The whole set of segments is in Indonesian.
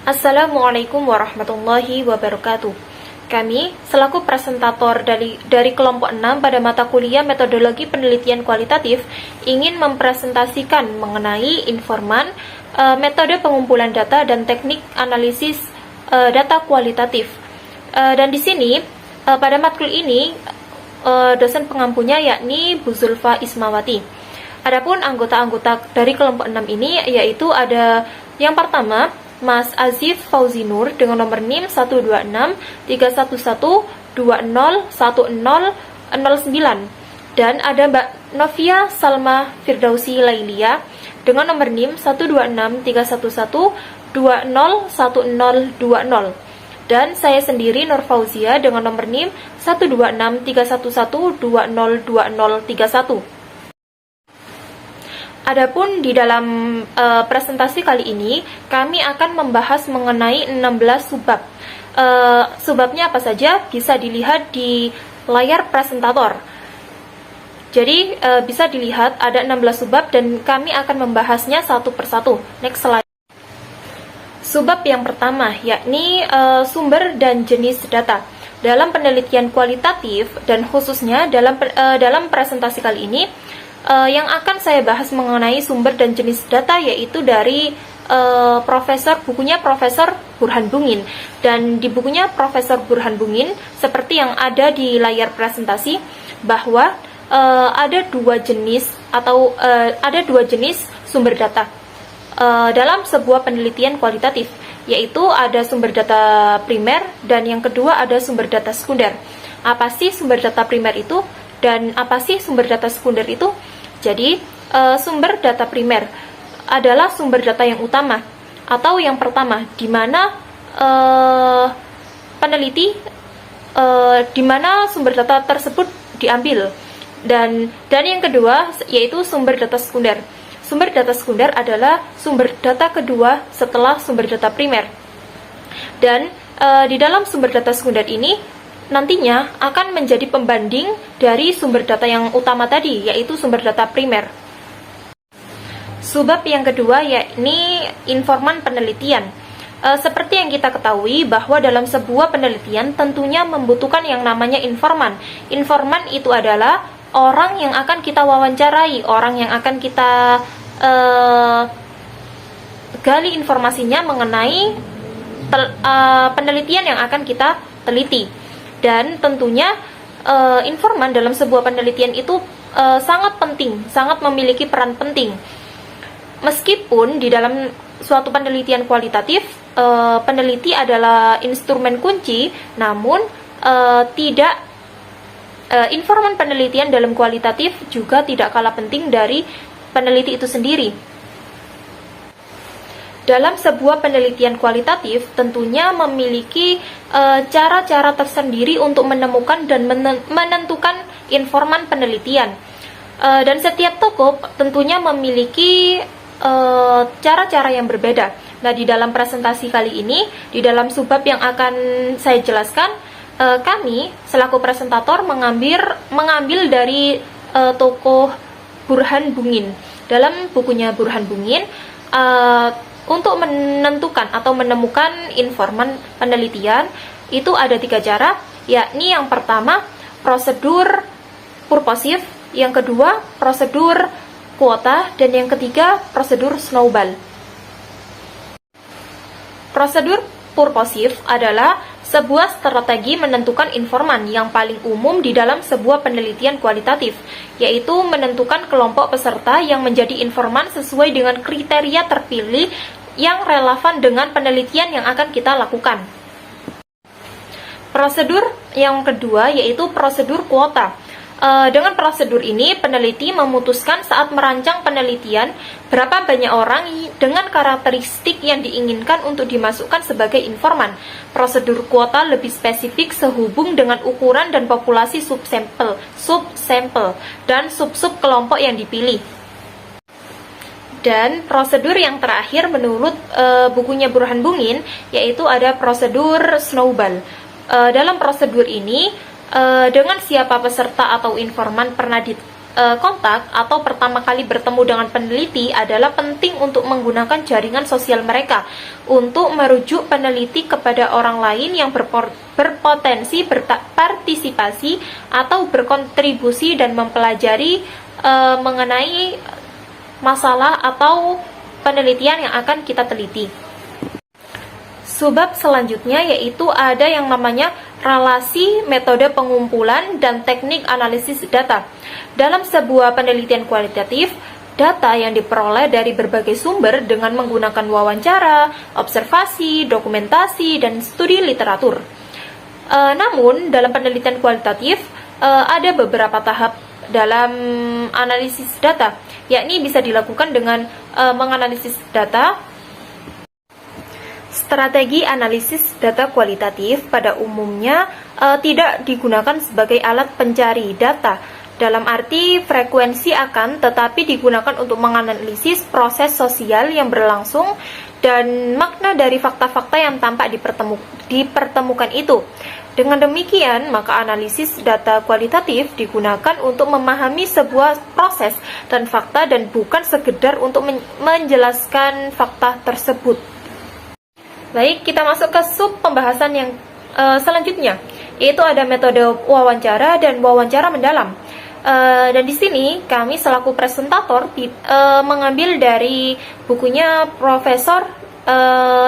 Assalamualaikum warahmatullahi wabarakatuh. Kami, selaku presentator dari kelompok 6 pada mata kuliah Metodologi Penelitian Kualitatif, ingin mempresentasikan mengenai informan, metode pengumpulan data, dan teknik analisis data kualitatif. Dan di sini, pada matkul ini, dosen pengampunya yakni Bu Zulfa Ismawati. Adapun anggota-anggota dari kelompok 6 ini yaitu ada yang pertama, Mas Azif Fauzi Nur dengan nomor NIM 126-311-201009, dan ada Mbak Novia Salma Firdausi Lailia dengan nomor NIM 126-311-201020, dan saya sendiri Nur Fauzia dengan nomor NIM 126-311-202031. Adapun di dalam presentasi kali ini, kami akan membahas mengenai 16 subbab. Subbabnya apa saja bisa dilihat di layar presentator. Jadi bisa dilihat ada 16 subbab dan kami akan membahasnya satu persatu. Next slide. Subbab yang pertama yakni sumber dan jenis data. Dalam penelitian kualitatif dan khususnya dalam presentasi kali ini, yang akan saya bahas mengenai sumber dan jenis data yaitu dari bukunya Profesor Burhan Bungin. Dan di bukunya Profesor Burhan Bungin, seperti yang ada di layar presentasi, bahwa ada dua jenis sumber data dalam sebuah penelitian kualitatif, yaitu ada sumber data primer dan yang kedua ada sumber data sekunder. Apa sih sumber data primer itu? Dan apa sih sumber data sekunder itu? Jadi, sumber data primer adalah sumber data yang utama atau yang pertama, di mana di mana sumber data tersebut diambil. Dan yang kedua yaitu sumber data sekunder. Sumber data sekunder adalah sumber data kedua setelah sumber data primer. Dan di dalam sumber data sekunder ini nantinya akan menjadi pembanding dari sumber data yang utama tadi, yaitu sumber data primer. Subbab yang kedua yakni informan penelitian. Seperti yang kita ketahui bahwa dalam sebuah penelitian tentunya membutuhkan yang namanya informan. Informan itu adalah orang yang akan kita wawancarai, orang yang akan kita gali informasinya mengenai penelitian yang akan kita teliti. Dan tentunya informan dalam sebuah penelitian itu sangat penting, sangat memiliki peran penting. Meskipun di dalam suatu penelitian kualitatif, peneliti adalah instrumen kunci, namun informan penelitian dalam kualitatif juga tidak kalah penting dari peneliti itu sendiri. Dalam sebuah penelitian kualitatif tentunya memiliki cara-cara tersendiri untuk menemukan dan menentukan informan penelitian. Dan setiap tokoh tentunya memiliki cara-cara yang berbeda. Nah, di dalam presentasi kali ini, di dalam subbab yang akan saya jelaskan, kami selaku presentator mengambil dari tokoh Burhan Bungin. Dalam bukunya Burhan Bungin, untuk menentukan atau menemukan informan penelitian itu ada 3 cara, yakni yang pertama prosedur purposif, yang kedua prosedur kuota, dan yang ketiga prosedur snowball. Prosedur purposif adalah sebuah strategi menentukan informan yang paling umum di dalam sebuah penelitian kualitatif, yaitu menentukan kelompok peserta yang menjadi informan sesuai dengan kriteria terpilih yang relevan dengan penelitian yang akan kita lakukan. Prosedur yang kedua yaitu prosedur kuota. Dengan prosedur ini, peneliti memutuskan saat merancang penelitian berapa banyak orang dengan karakteristik yang diinginkan untuk dimasukkan sebagai informan. Prosedur kuota lebih spesifik sehubung dengan ukuran dan populasi subsampel, dan sub-sub kelompok yang dipilih. Dan prosedur yang terakhir menurut bukunya Burhan Bungin yaitu ada prosedur snowball. Dalam prosedur ini, dengan siapa peserta atau informan pernah kontak atau pertama kali bertemu dengan peneliti adalah penting untuk menggunakan jaringan sosial mereka untuk merujuk peneliti kepada orang lain yang berpotensi berpartisipasi atau berkontribusi dan mempelajari mengenai masalah atau penelitian yang akan kita teliti. Subbab selanjutnya yaitu ada yang namanya relasi, metode pengumpulan, dan teknik analisis data. Dalam sebuah penelitian kualitatif, data yang diperoleh dari berbagai sumber dengan menggunakan wawancara, observasi, dokumentasi, dan studi literatur. Namun, dalam penelitian kualitatif, ada beberapa tahap dalam analisis data, yakni bisa dilakukan dengan menganalisis data. Strategi analisis data kualitatif pada umumnya tidak digunakan sebagai alat pencari data, dalam arti frekuensi akan tetapi digunakan untuk menganalisis proses sosial yang berlangsung dan makna dari fakta-fakta yang tampak dipertemukan itu. Dengan demikian, maka analisis data kualitatif digunakan untuk memahami sebuah proses dan fakta dan bukan sekedar untuk menjelaskan fakta tersebut. Baik, kita masuk ke sub pembahasan yang selanjutnya, yaitu ada metode wawancara dan wawancara mendalam. Dan di sini kami selaku presentator mengambil dari bukunya Profesor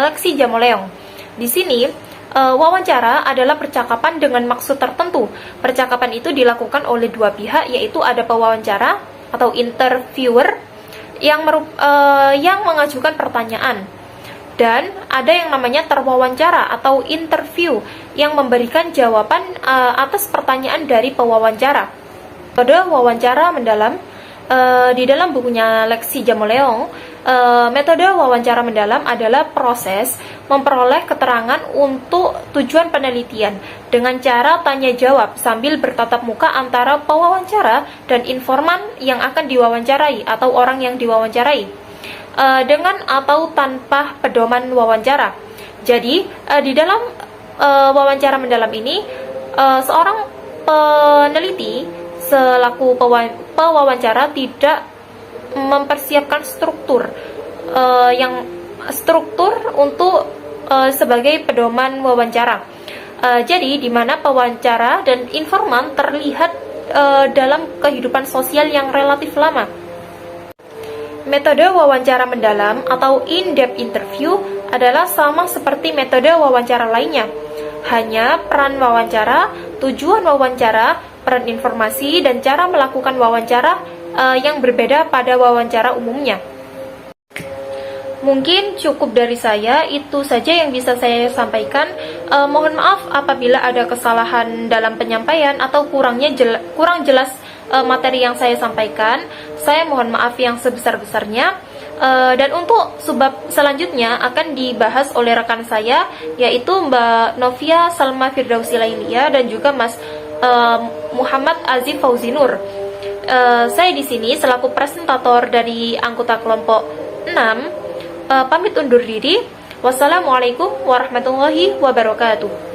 Lexi Jamoleong. Di sini wawancara adalah percakapan dengan maksud tertentu. Percakapan itu dilakukan oleh dua pihak, yaitu ada pewawancara atau interviewer yang mengajukan pertanyaan, dan ada yang namanya terwawancara atau interview yang memberikan jawaban atas pertanyaan dari pewawancara. Metode wawancara mendalam di dalam bukunya Lexi Jamoleong, metode wawancara mendalam adalah proses memperoleh keterangan untuk tujuan penelitian dengan cara tanya jawab sambil bertatap muka antara pewawancara dan informan yang akan diwawancarai atau orang yang diwawancarai, dengan atau tanpa pedoman wawancara. Jadi di dalam wawancara mendalam ini, seorang peneliti selaku pewawancara tidak mempersiapkan struktur untuk sebagai pedoman wawancara. Jadi di mana pewawancara dan informan terlihat dalam kehidupan sosial yang relatif lama. Metode wawancara mendalam atau in-depth interview adalah sama seperti metode wawancara lainnya. Hanya peran wawancara, tujuan wawancara, peran informasi, dan cara melakukan wawancara yang berbeda pada wawancara umumnya. Mungkin cukup dari saya, itu saja yang bisa saya sampaikan. Mohon maaf apabila ada kesalahan dalam penyampaian atau kurang jelas materi yang saya sampaikan. Saya mohon maaf yang sebesar-besarnya. Dan untuk subbab selanjutnya akan dibahas oleh rekan saya, yaitu Mbak Novia Salma Firdausi Lailia dan juga Mas Muhammad Azif Fauzinur. Saya di sini selaku presentator dari anggota kelompok 6 pamit undur diri. Wassalamualaikum warahmatullahi wabarakatuh.